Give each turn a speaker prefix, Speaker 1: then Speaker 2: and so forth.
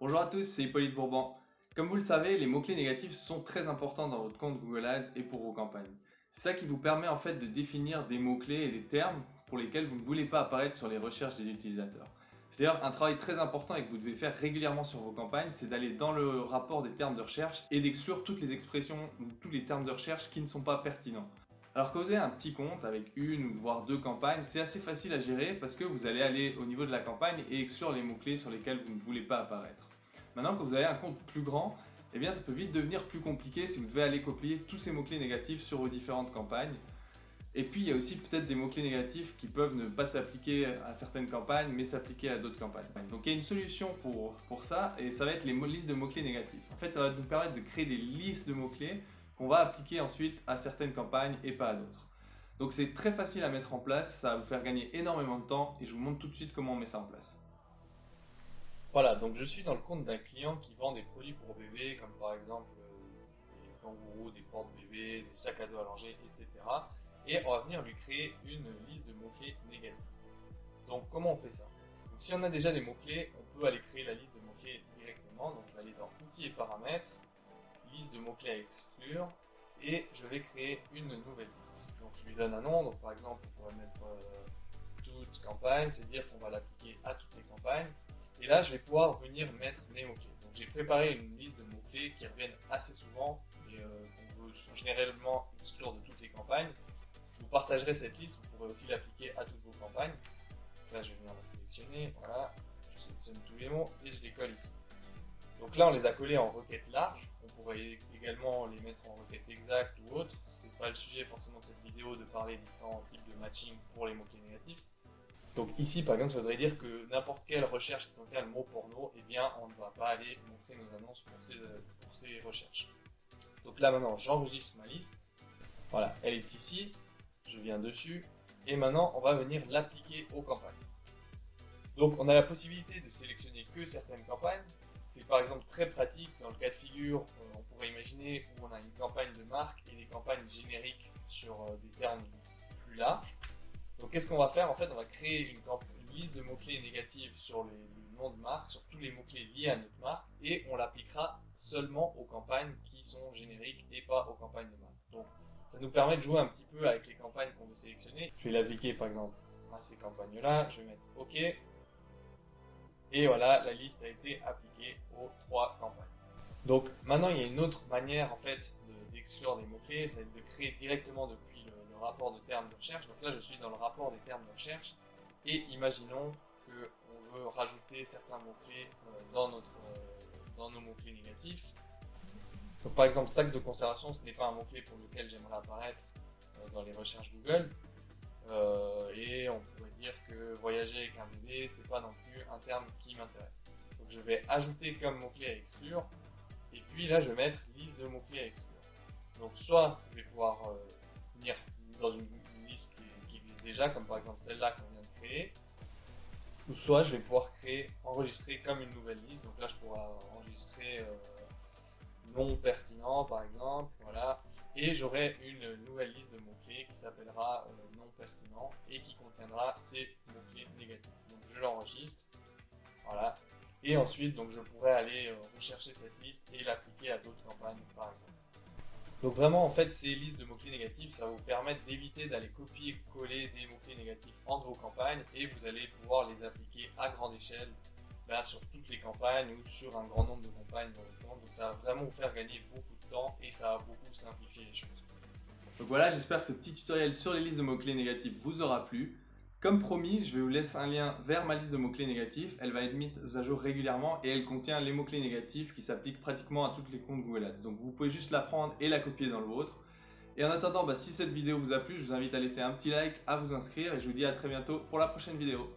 Speaker 1: Bonjour à tous, c'est Hippolyte Bourban. Comme vous le savez, les mots-clés négatifs sont très importants dans votre compte Google Ads et pour vos campagnes. C'est ça qui vous permet en fait de définir des mots-clés et des termes pour lesquels vous ne voulez pas apparaître sur les recherches des utilisateurs. C'est d'ailleurs un travail très important et que vous devez faire régulièrement sur vos campagnes, c'est d'aller dans le rapport des termes de recherche et d'exclure toutes les expressions ou tous les termes de recherche qui ne sont pas pertinents. Alors que vous avez un petit compte avec une ou voire deux campagnes, c'est assez facile à gérer parce que vous allez aller au niveau de la campagne et exclure les mots-clés sur lesquels vous ne voulez pas apparaître. Maintenant, quand vous avez un compte plus grand, eh bien, ça peut vite devenir plus compliqué si vous devez aller copier tous ces mots-clés négatifs sur vos différentes campagnes. Et puis, il y a aussi peut-être des mots-clés négatifs qui peuvent ne pas s'appliquer à certaines campagnes, mais s'appliquer à d'autres campagnes. Donc, il y a une solution pour ça, et ça va être les listes de mots-clés négatifs. En fait, ça va nous permettre de créer des listes de mots-clés qu'on va appliquer ensuite à certaines campagnes et pas à d'autres. Donc, c'est très facile à mettre en place, ça va vous faire gagner énormément de temps, et je vous montre tout de suite comment on met ça en place. Voilà, donc je suis dans le compte d'un client qui vend des produits pour bébés, comme par exemple des kangourous, des porte-bébés, des sacs à dos allongés, etc. Et on va venir lui créer une liste de mots-clés négatifs. Donc comment on fait ça? Donc, si on a déjà des mots-clés, on peut aller créer la liste de mots-clés directement. Donc je vais aller dans Outils et paramètres, liste de mots-clés à exclure, et je vais créer une nouvelle liste. Donc je lui donne un nom, donc par exemple on pourrait mettre toute campagne, c'est-à-dire qu'on va l'appliquer à toutes les campagnes. Et là, je vais pouvoir venir mettre mes mots-clés. Donc, j'ai préparé une liste de mots-clés qui reviennent assez souvent et qu'on veut généralement exclure de toutes les campagnes. Je vous partagerai cette liste, vous pourrez aussi l'appliquer à toutes vos campagnes. Là, je vais venir la sélectionner, voilà. Je sélectionne tous les mots et je les colle ici. Donc là, on les a collés en requête large. On pourrait également les mettre en requête exacte ou autre. C'est pas le sujet forcément de cette vidéo de parler des différents types de matching pour les mots-clés négatifs. Donc ici, par exemple, ça voudrait dire que n'importe quelle recherche qui contient le mot porno, eh bien, on ne va pas aller montrer nos annonces pour ces recherches. Donc là, maintenant, j'enregistre ma liste. Voilà, elle est ici. Je viens dessus. Et maintenant, on va venir l'appliquer aux campagnes. Donc, on a la possibilité de sélectionner que certaines campagnes. C'est par exemple très pratique dans le cas de figure, on pourrait imaginer où on a une campagne de marque et des campagnes génériques sur des termes plus larges. Donc qu'est-ce qu'on va faire? En fait, on va créer une liste de mots-clés négatifs sur le nom de marque, sur tous les mots-clés liés à notre marque, et on l'appliquera seulement aux campagnes qui sont génériques et pas aux campagnes de marque. Donc ça nous permet de jouer un petit peu avec les campagnes qu'on veut sélectionner. Je vais l'appliquer par exemple à ces campagnes-là, je vais mettre OK, et voilà, la liste a été appliquée aux 3 campagnes. Donc maintenant, il y a une autre manière en fait d'exclure des mots-clés, ça va être de créer directement depuis le rapport de termes de recherche. Donc là, je suis dans le rapport des termes de recherche et imaginons qu'on veut rajouter certains mots-clés dans nos mots-clés négatifs. Donc par exemple, sac de conservation, ce n'est pas un mot-clé pour lequel j'aimerais apparaître dans les recherches Google. Et on pourrait dire que voyager avec un bébé, c'est pas non plus un terme qui m'intéresse. Donc je vais ajouter comme mot-clé à exclure. Et puis là, je vais mettre liste de mots-clés à exclure. Donc soit je vais pouvoir venir dans une liste qui existe déjà, comme par exemple celle-là qu'on vient de créer, ou soit je vais pouvoir enregistrer comme une nouvelle liste. Donc là, je pourrais enregistrer non pertinent par exemple, voilà. Et j'aurai une nouvelle liste de mots-clés qui s'appellera non pertinent et qui contiendra ces mots-clés négatifs. Donc je l'enregistre, voilà. Et ensuite, donc, je pourrais aller rechercher cette liste et l'appliquer à d'autres campagnes, par exemple. Donc vraiment, en fait, ces listes de mots-clés négatifs, ça va vous permettre d'éviter d'aller copier-coller des mots-clés négatifs entre vos campagnes et vous allez pouvoir les appliquer à grande échelle sur toutes les campagnes ou sur un grand nombre de campagnes dans votre compte. Donc ça va vraiment vous faire gagner beaucoup de temps et ça va beaucoup simplifier les choses. Donc voilà, j'espère que ce petit tutoriel sur les listes de mots-clés négatifs vous aura plu. Comme promis, je vais vous laisser un lien vers ma liste de mots-clés négatifs. Elle va être mise à jour régulièrement et elle contient les mots-clés négatifs qui s'appliquent pratiquement à tous les comptes Google Ads. Donc vous pouvez juste la prendre et la copier dans le vôtre. Et en attendant, si cette vidéo vous a plu, je vous invite à laisser un petit like, à vous inscrire et je vous dis à très bientôt pour la prochaine vidéo.